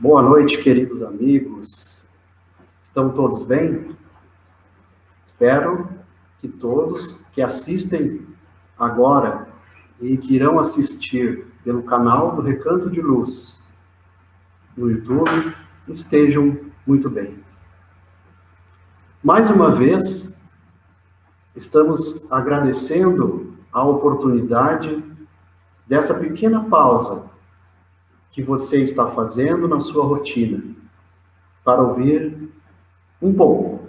Boa noite, queridos amigos. Estão todos bem? Espero que todos que assistem agora e que irão assistir pelo canal do Recanto de Luz no YouTube estejam muito bem. Mais uma vez, estamos agradecendo a oportunidade dessa pequena pausa que você está fazendo na sua rotina para ouvir um pouco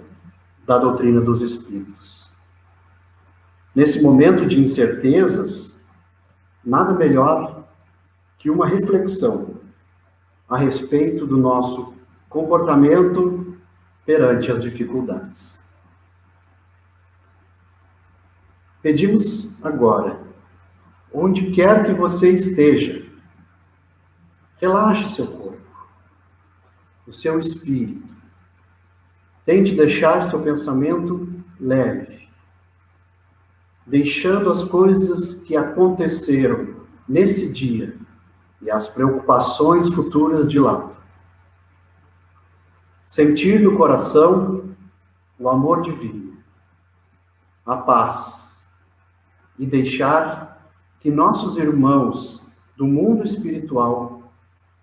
da doutrina dos Espíritos. Nesse momento de incertezas, nada melhor que uma reflexão a respeito do nosso comportamento perante as dificuldades. Pedimos agora, onde quer que você esteja, relaxe seu corpo, o seu espírito. Tente deixar seu pensamento leve, deixando as coisas que aconteceram nesse dia e as preocupações futuras de lado. Sentir no coração o amor divino, a paz, e deixar que nossos irmãos do mundo espiritual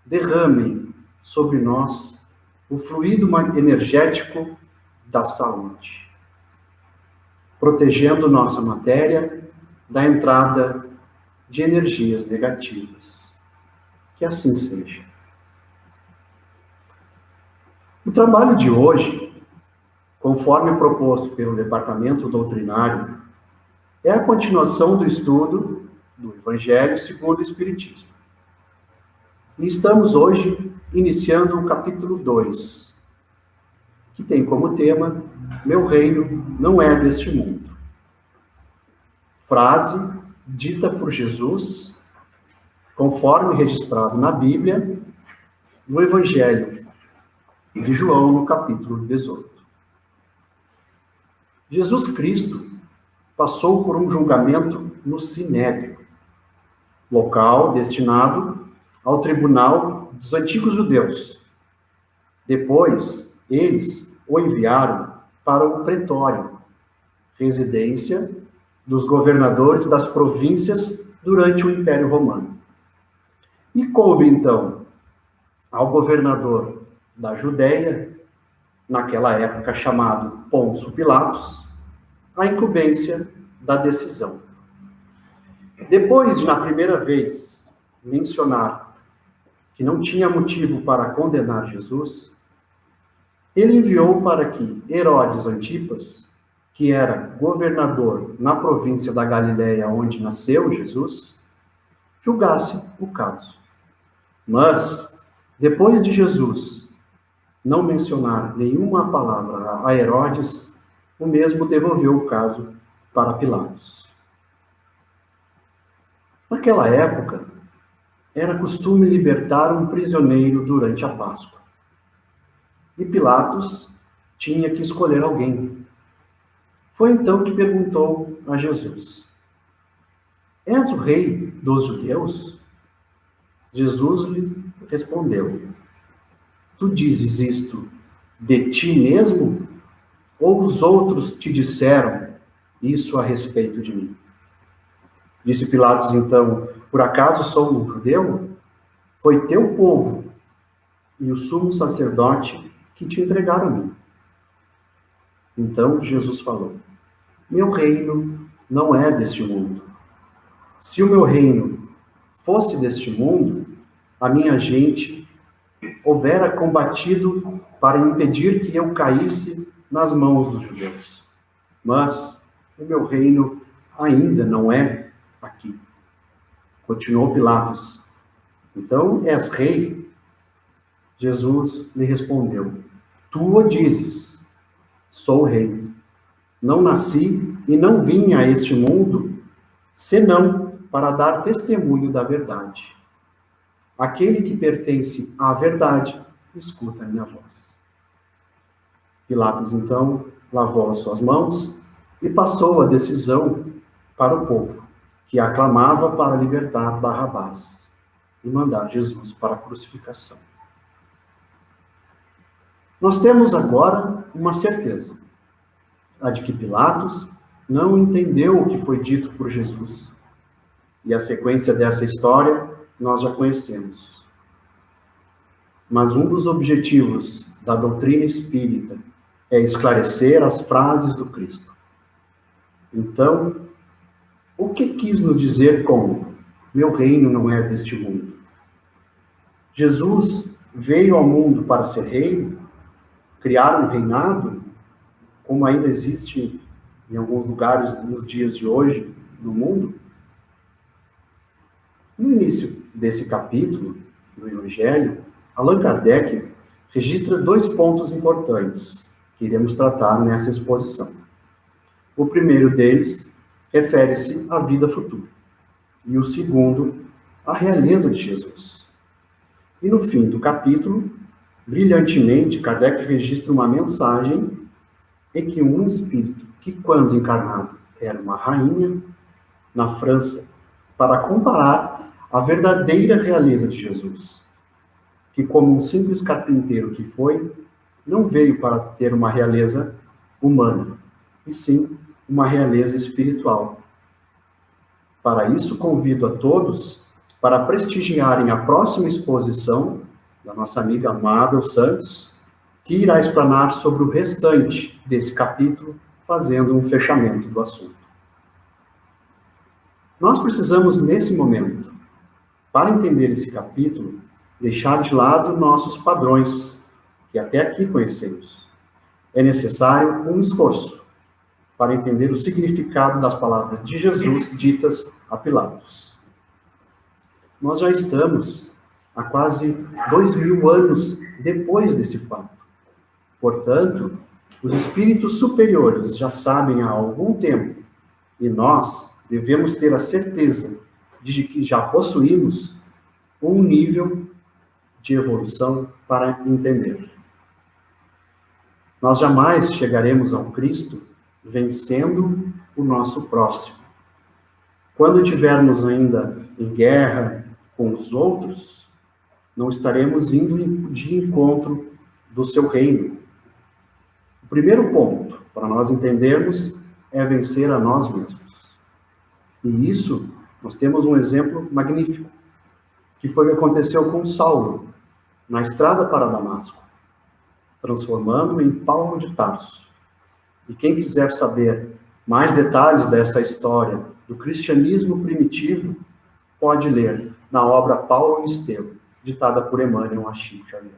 derramem sobre nós o fluido energético da saúde, protegendo nossa matéria da entrada de energias negativas. Que assim seja. O trabalho de hoje, conforme proposto pelo Departamento Doutrinário, é a continuação do estudo do Evangelho segundo o Espiritismo. E estamos hoje iniciando o capítulo 2, que tem como tema, Meu reino não é deste mundo. Frase dita por Jesus, conforme registrado na Bíblia, no Evangelho de João, no capítulo 18. Jesus Cristo passou por um julgamento no Sinédrio, local destinado ao tribunal dos antigos judeus. Depois, eles o enviaram para o pretório, residência dos governadores das províncias durante o Império Romano. E coube, então, ao governador da Judéia, naquela época chamado Pôncio Pilatos, a incumbência da decisão. Depois de, na primeira vez, mencionar que não tinha motivo para condenar Jesus, ele enviou para que Herodes Antipas, que era governador na província da Galileia, onde nasceu Jesus, julgasse o caso. Mas, depois de Jesus não mencionar nenhuma palavra a Herodes, o mesmo devolveu o caso para Pilatos. Naquela época, era costume libertar um prisioneiro durante a Páscoa. E Pilatos tinha que escolher alguém. Foi então que perguntou a Jesus: És o rei dos judeus? Jesus lhe respondeu: Tu dizes isto de ti mesmo? Ou os outros te disseram isso a respeito de mim? Disse Pilatos então: Por acaso sou um judeu? Foi teu povo e o sumo sacerdote que te entregaram a mim. Então Jesus falou: Meu reino não é deste mundo. Se o meu reino fosse deste mundo, a minha gente houvera combatido para impedir que eu caísse nas mãos dos judeus. Mas o meu reino ainda não é aqui. Continuou Pilatos: Então és rei? Jesus lhe respondeu: Tu o dizes, sou rei. Não nasci e não vim a este mundo, senão para dar testemunho da verdade. Aquele que pertence à verdade, escuta a minha voz. Pilatos, então, lavou as suas mãos e passou a decisão para o povo, que aclamava para libertar Barrabás e mandar Jesus para a crucificação. Nós temos agora uma certeza, a de que Pilatos não entendeu o que foi dito por Jesus. E a sequência dessa história nós já conhecemos. Mas um dos objetivos da doutrina espírita é esclarecer as frases do Cristo. Então, o que quis nos dizer com meu reino não é deste mundo? Jesus veio ao mundo para ser rei, criar um reinado, como ainda existe em alguns lugares nos dias de hoje no mundo? No início desse capítulo do Evangelho, Allan Kardec registra 2 pontos importantes que iremos tratar nessa exposição. O primeiro deles refere-se à vida futura, e o segundo, à realeza de Jesus. E no fim do capítulo, brilhantemente, Kardec registra uma mensagem em que um espírito que, quando encarnado, era uma rainha na França, para comparar a verdadeira realeza de Jesus, que, como um simples carpinteiro que foi, não veio para ter uma realeza humana, e sim uma realeza espiritual. Para isso, convido a todos para prestigiarem a próxima exposição da nossa amiga Mabel Santos, que irá explanar sobre o restante desse capítulo, fazendo um fechamento do assunto. Nós precisamos, nesse momento, para entender esse capítulo, deixar de lado nossos padrões, que até aqui conhecemos. É necessário um esforço para entender o significado das palavras de Jesus ditas a Pilatos. Nós já estamos há quase 2000 anos depois desse fato. Portanto, os espíritos superiores já sabem há algum tempo, e nós devemos ter a certeza de que já possuímos um nível de evolução para entender. Nós jamais chegaremos ao Cristo vencendo o nosso próximo. Quando estivermos ainda em guerra com os outros, não estaremos indo de encontro do seu reino. O primeiro ponto para nós entendermos é vencer a nós mesmos. E isso, nós temos um exemplo magnífico, que foi o que aconteceu com Saulo, na estrada para Damasco, transformando-o em Paulo de Tarso. E quem quiser saber mais detalhes dessa história do cristianismo primitivo, pode ler na obra Paulo e Estevão, ditada por Emmanuel Achille Xavier.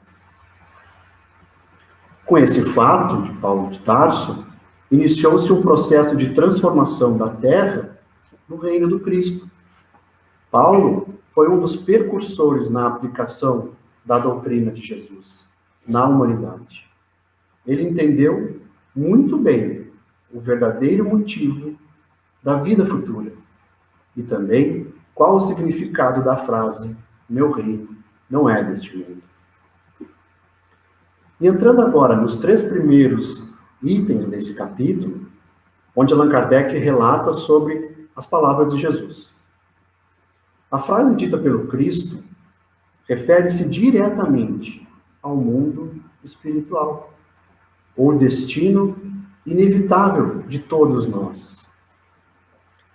Com esse fato de Paulo de Tarso, iniciou-se um processo de transformação da terra no reino do Cristo. Paulo foi um dos precursores na aplicação da doutrina de Jesus na humanidade. Ele entendeu muito bem o verdadeiro motivo da vida futura e também qual o significado da frase meu reino não é deste mundo. E entrando agora nos 3 primeiros itens desse capítulo, onde Allan Kardec relata sobre as palavras de Jesus. A frase dita pelo Cristo refere-se diretamente ao mundo espiritual, o destino inevitável de todos nós.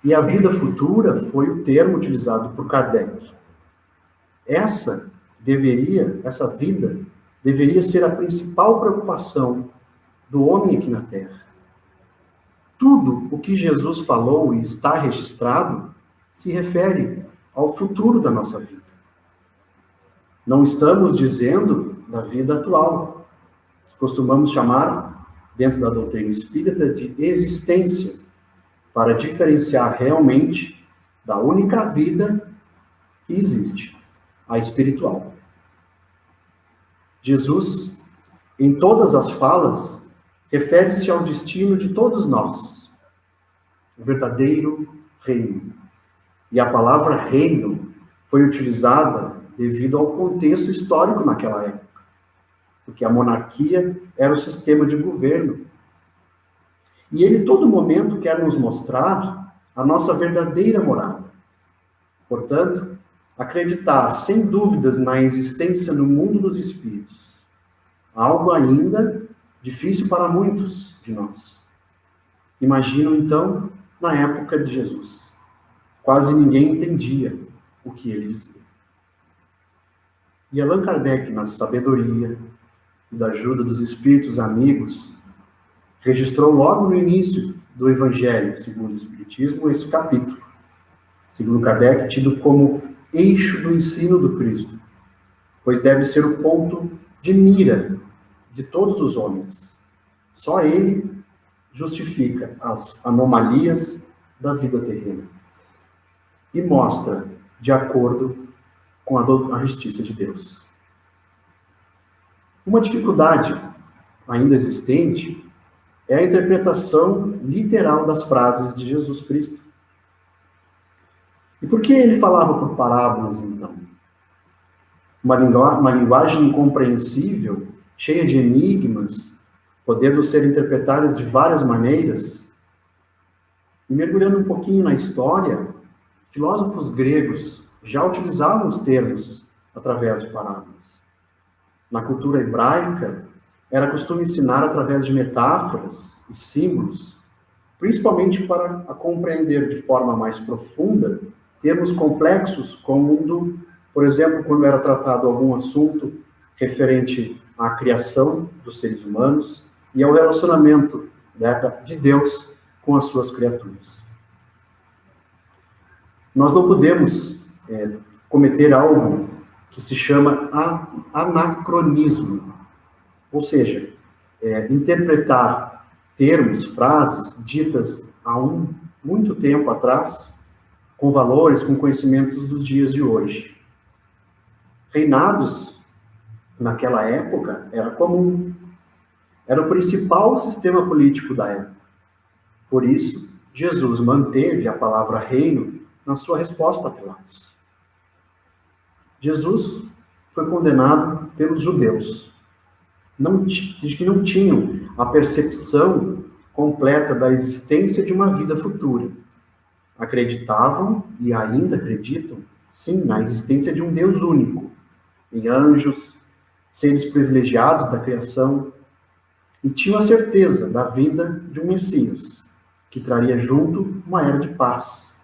E a vida futura foi o termo utilizado por Kardec. Essa vida deveria ser a principal preocupação do homem aqui na Terra. Tudo o que Jesus falou e está registrado se refere ao futuro da nossa vida. Não estamos dizendo da vida atual, que costumamos chamar, dentro da doutrina espírita, de existência, para diferenciar realmente da única vida que existe, a espiritual. Jesus, em todas as falas, refere-se ao destino de todos nós, o verdadeiro reino. E a palavra reino foi utilizada devido ao contexto histórico naquela época, porque a monarquia era o sistema de governo. E ele, todo momento, quer nos mostrar a nossa verdadeira morada. Portanto, acreditar sem dúvidas na existência no mundo dos espíritos algo ainda difícil para muitos de nós. Imagino, então, na época de Jesus. Quase ninguém entendia o que ele dizia. E Allan Kardec, na sabedoria e da ajuda dos espíritos amigos, registrou logo no início do Evangelho, segundo o Espiritismo, esse capítulo. Segundo Kardec, tido como eixo do ensino do Cristo, pois deve ser o ponto de mira de todos os homens. Só ele justifica as anomalias da vida terrena e mostra de acordo com a justiça de Deus. Uma dificuldade ainda existente é a interpretação literal das frases de Jesus Cristo. E por que ele falava por parábolas, então? Uma linguagem incompreensível, cheia de enigmas, podendo ser interpretadas de várias maneiras. E mergulhando um pouquinho na história, filósofos gregos já utilizavam os termos através de parábolas. Na cultura hebraica, era costume ensinar através de metáforas e símbolos, principalmente para a compreender de forma mais profunda termos complexos como, por exemplo, quando era tratado algum assunto referente à criação dos seres humanos e ao relacionamento de Deus com as suas criaturas. Nós não podemos cometer algo que se chama anacronismo, ou seja, interpretar termos, frases ditas há muito tempo atrás, com valores, com conhecimentos dos dias de hoje. Reinados, naquela época, era comum. Era o principal sistema político da época. Por isso, Jesus manteve a palavra reino na sua resposta a Pilatos. Jesus foi condenado pelos judeus, que não tinham a percepção completa da existência de uma vida futura. Acreditavam, e ainda acreditam, sim, na existência de um Deus único, em anjos, seres privilegiados da criação, e tinham a certeza da vinda de um Messias, que traria junto uma era de paz.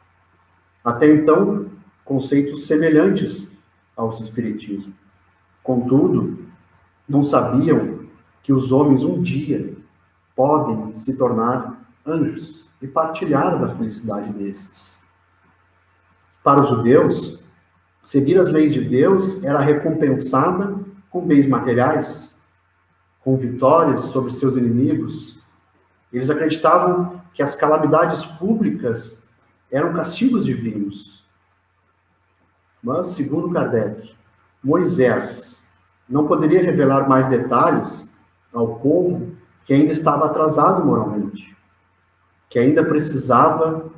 Até então, conceitos semelhantes ao Espiritismo. Contudo, não sabiam que os homens um dia podem se tornar anjos e partilhar da felicidade desses. Para os judeus, seguir as leis de Deus era recompensada com bens materiais, com vitórias sobre seus inimigos. Eles acreditavam que as calamidades públicas eram castigos divinos. Mas, segundo Kardec, Moisés não poderia revelar mais detalhes ao povo que ainda estava atrasado moralmente, que ainda precisava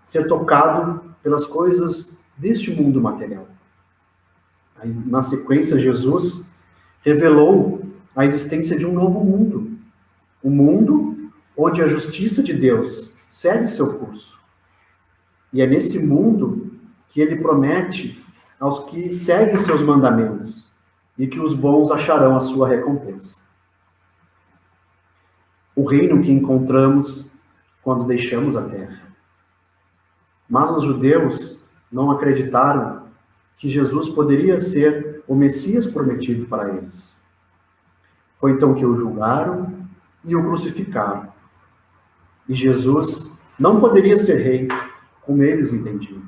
ser tocado pelas coisas deste mundo material. Aí, na sequência, Jesus revelou a existência de um novo mundo, um mundo onde a justiça de Deus segue seu curso. E é nesse mundo que ele promete aos que seguem seus mandamentos e que os bons acharão a sua recompensa. O reino que encontramos quando deixamos a terra. Mas os judeus não acreditaram que Jesus poderia ser o Messias prometido para eles. Foi então que o julgaram e o crucificaram. E Jesus não poderia ser rei como eles entendiam.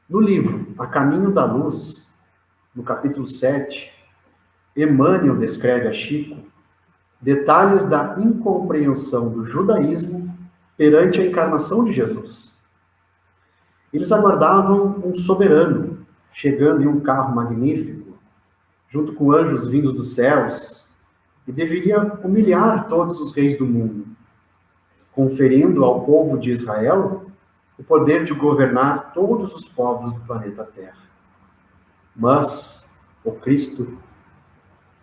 No livro A Caminho da Luz, no capítulo 7, Emmanuel descreve a Chico detalhes da incompreensão do judaísmo perante a encarnação de Jesus. Eles aguardavam um soberano, chegando em um carro magnífico, junto com anjos vindos dos céus, e deveria humilhar todos os reis do mundo, conferindo ao povo de Israel o poder de governar todos os povos do planeta Terra. Mas o Cristo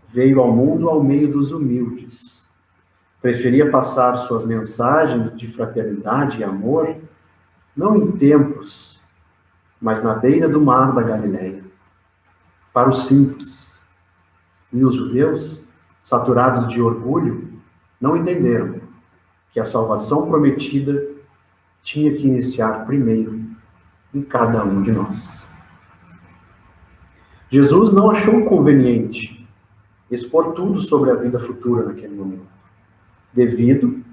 veio ao mundo ao meio dos humildes. Preferia passar suas mensagens de fraternidade e amor, não em templos, mas na beira do mar da Galileia, para os simples. E os judeus, saturados de orgulho, não entenderam que a salvação prometida tinha que iniciar primeiro em cada um de nós. Jesus não achou conveniente expor tudo sobre a vida futura naquele momento, devido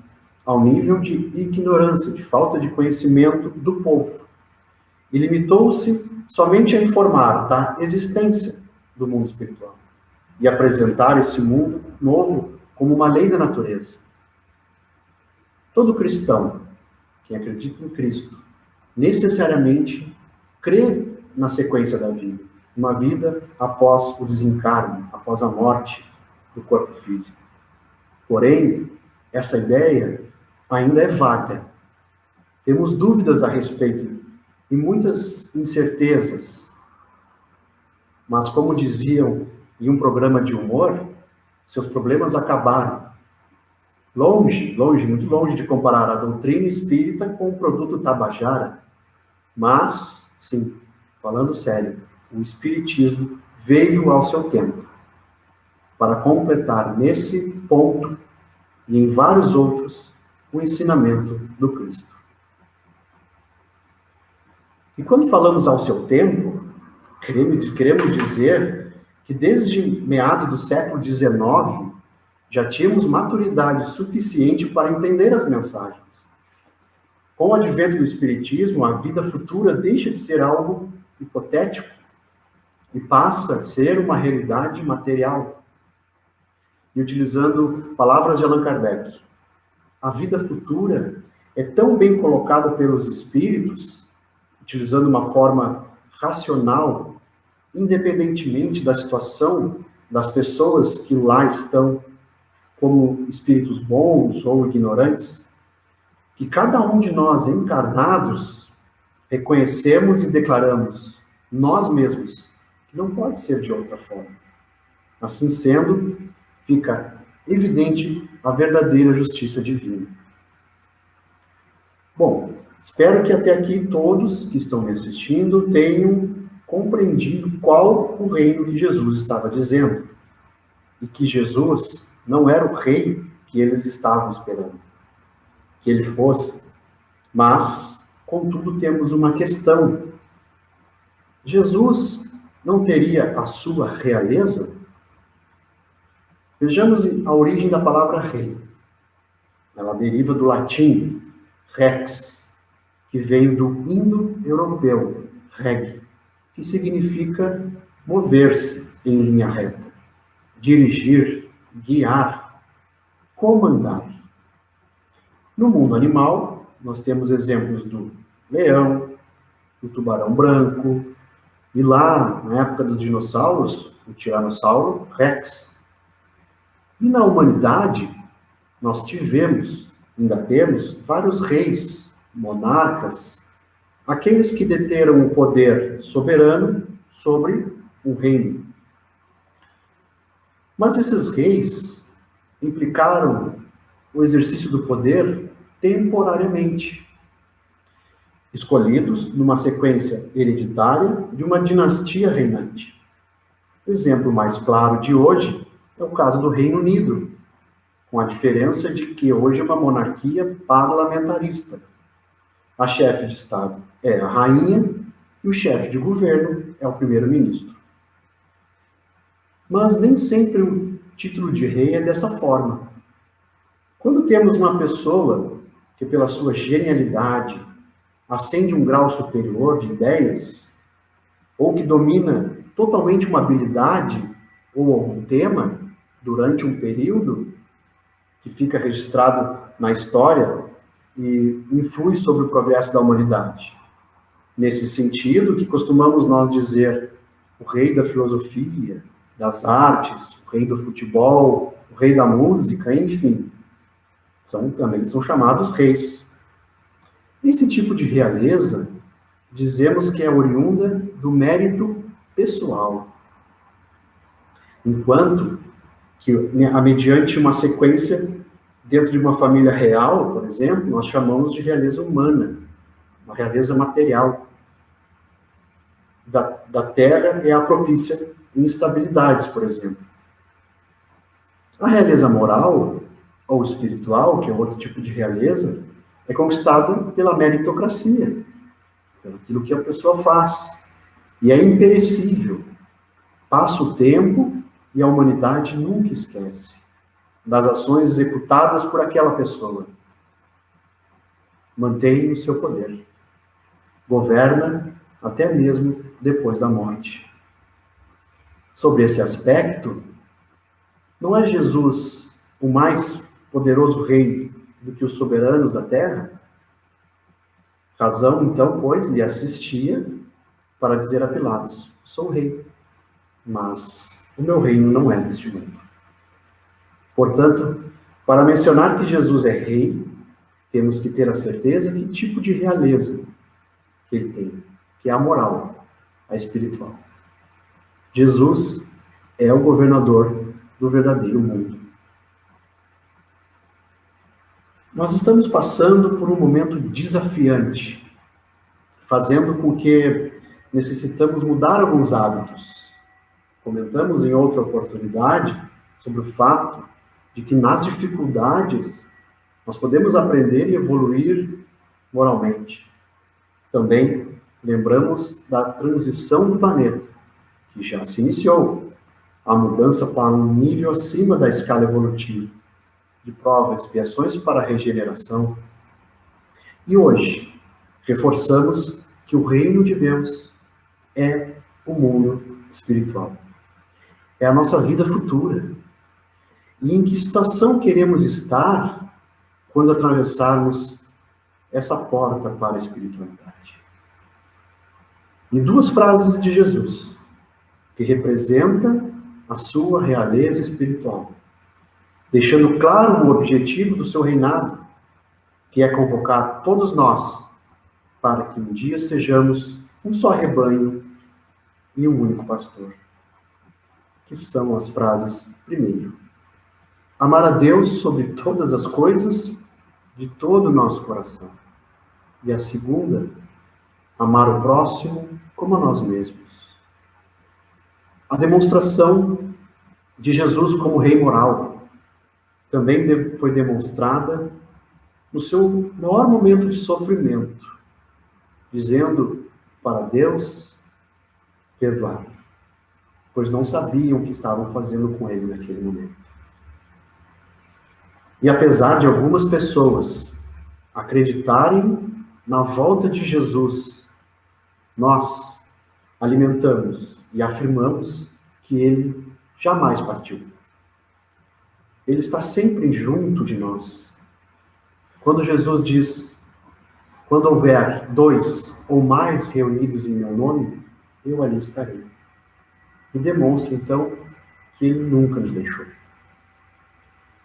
ao nível de ignorância, de falta de conhecimento do povo. E limitou-se somente a informar da existência do mundo espiritual e apresentar esse mundo novo como uma lei da natureza. Todo cristão que acredita em Cristo necessariamente crê na sequência da vida, uma vida após o desencarne, após a morte do corpo físico. Porém, essa ideia ainda é vaga. Temos dúvidas a respeito e muitas incertezas. Mas, como diziam em um programa de humor, seus problemas acabaram. Longe, muito longe de comparar a doutrina espírita com o produto tabajara. Mas, sim, falando sério, o espiritismo veio ao seu tempo para completar nesse ponto e em vários outros o ensinamento do Cristo. E quando falamos ao seu tempo, queremos dizer que desde meados do século XIX já tínhamos maturidade suficiente para entender as mensagens. Com o advento do Espiritismo, a vida futura deixa de ser algo hipotético e passa a ser uma realidade material. E utilizando palavras de Allan Kardec, a vida futura é tão bem colocada pelos espíritos, utilizando uma forma racional, independentemente da situação das pessoas que lá estão, como espíritos bons ou ignorantes, que cada um de nós encarnados reconhecemos e declaramos nós mesmos que não pode ser de outra forma. Assim sendo, fica evidente a verdadeira justiça divina. Bom, espero que até aqui todos que estão me assistindo tenham compreendido qual o reino que Jesus estava dizendo. E que Jesus não era o rei que eles estavam esperando que ele fosse. Mas, contudo, temos uma questão. Jesus não teria a sua realeza? Vejamos a origem da palavra rei. Ela deriva do latim rex, que veio do indo-europeu, reg, que significa mover-se em linha reta, dirigir, guiar, comandar. No mundo animal, nós temos exemplos do leão, do tubarão branco, e lá, na época dos dinossauros, o Tiranossauro Rex. E na humanidade, nós tivemos, ainda temos, vários reis, monarcas, aqueles que deteram o poder soberano sobre o reino. Mas esses reis implicaram o exercício do poder temporariamente, escolhidos numa sequência hereditária de uma dinastia reinante. O exemplo mais claro de hoje é o caso do Reino Unido, com a diferença de que hoje é uma monarquia parlamentarista. A chefe de Estado é a rainha e o chefe de governo é o primeiro-ministro. Mas nem sempre o título de rei é dessa forma. Quando temos uma pessoa que, pela sua genialidade, ascende um grau superior de ideias, ou que domina totalmente uma habilidade ou algum tema durante um período, que fica registrado na história e influi sobre o progresso da humanidade. Nesse sentido, que costumamos nós dizer o rei da filosofia, das artes, o rei do futebol, o rei da música, enfim, também são chamados reis. Esse tipo de realeza, dizemos que é oriunda do mérito pessoal, enquanto que, mediante uma sequência, dentro de uma família real, por exemplo, nós chamamos de realeza humana, uma realeza material. Da terra é a propícia instabilidades, por exemplo. A realeza moral ou espiritual, que é outro tipo de realeza, é conquistada pela meritocracia, pelo aquilo que a pessoa faz. E é imperecível. Passa o tempo e a humanidade nunca esquece das ações executadas por aquela pessoa. Mantém o seu poder. Governa até mesmo depois da morte. Sobre esse aspecto, não é Jesus o mais poderoso rei do que os soberanos da terra? Razão, então, pois, lhe assistia para dizer a Pilatos: sou rei, mas o meu reino não é deste mundo. Portanto, para mencionar que Jesus é rei, temos que ter a certeza que tipo de realeza que ele tem, que é a moral, a espiritual. Jesus é o governador do verdadeiro mundo. Nós estamos passando por um momento desafiante, fazendo com que necessitamos mudar alguns hábitos. Comentamos em outra oportunidade sobre o fato de que nas dificuldades nós podemos aprender e evoluir moralmente. Também lembramos da transição do planeta, que já se iniciou, a mudança para um nível acima da escala evolutiva, de provas, expiações para a regeneração. E hoje, reforçamos que o reino de Deus é o mundo espiritual. É a nossa vida futura. E em que situação queremos estar quando atravessarmos essa porta para a espiritualidade? Em duas frases de Jesus, que representam a sua realeza espiritual, deixando claro o objetivo do seu reinado, que é convocar todos nós para que um dia sejamos um só rebanho e um único pastor. Que são as frases: primeiro, amar a Deus sobre todas as coisas, de todo o nosso coração. E a segunda, amar o próximo como a nós mesmos. A demonstração de Jesus como rei moral também foi demonstrada no seu maior momento de sofrimento, dizendo para Deus perdoar, pois não sabiam o que estavam fazendo com ele naquele momento. E apesar de algumas pessoas acreditarem na volta de Jesus, nós alimentamos e afirmamos que ele jamais partiu. Ele está sempre junto de nós. Quando Jesus diz: quando houver 2 ou mais reunidos em meu nome, eu ali estarei. E demonstra, então, que ele nunca nos deixou.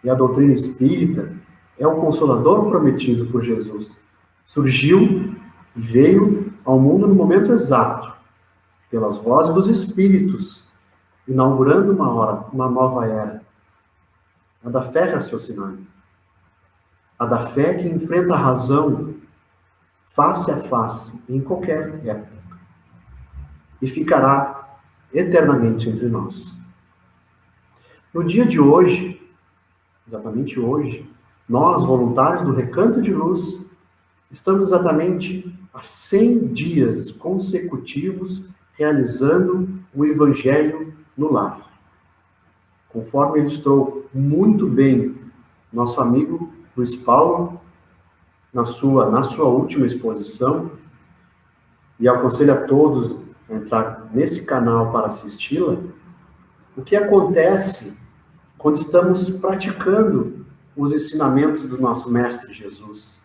E a doutrina espírita é o consolador prometido por Jesus. Surgiu e veio ao mundo no momento exato, pelas vozes dos espíritos, inaugurando uma nova era, a da fé raciocinada, a da fé que enfrenta a razão face a face em qualquer época e ficará eternamente entre nós. No dia de hoje, exatamente hoje, nós, voluntários do Recanto de Luz, estamos exatamente há 100 dias consecutivos realizando o Evangelho no lar. Conforme ilustrou muito bem nosso amigo Luiz Paulo na sua última exposição, e aconselho a todos a entrar nesse canal para assisti-la, o que acontece quando estamos praticando os ensinamentos do nosso Mestre Jesus.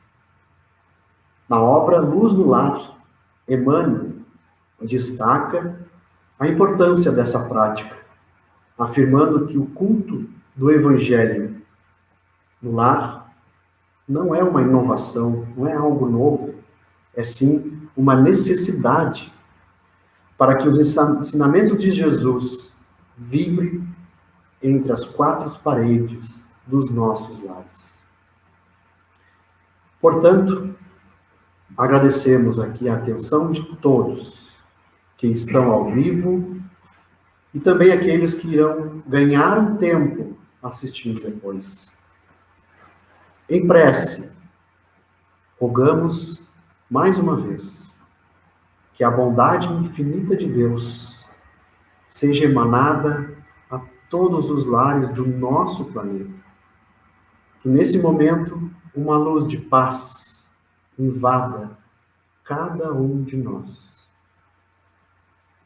Na obra Luz no Lar, Emmanuel destaca a importância dessa prática, afirmando que o culto do Evangelho no lar não é uma inovação, não é algo novo, é sim uma necessidade para que os ensinamentos de Jesus vibrem entre as 4 paredes dos nossos lares. Portanto, agradecemos aqui a atenção de todos que estão ao vivo e também aqueles que irão ganhar um tempo assistindo depois. Em prece, rogamos mais uma vez que a bondade infinita de Deus seja emanada a todos os lares do nosso planeta. Que nesse momento uma luz de paz invada cada um de nós,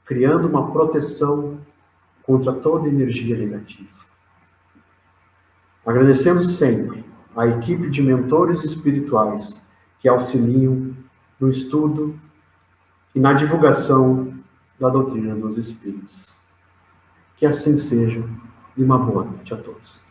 criando uma proteção contra toda energia negativa. Agradecendo sempre a equipe de mentores espirituais que auxiliam no estudo e na divulgação da doutrina dos Espíritos. Que assim seja, e uma boa noite a todos.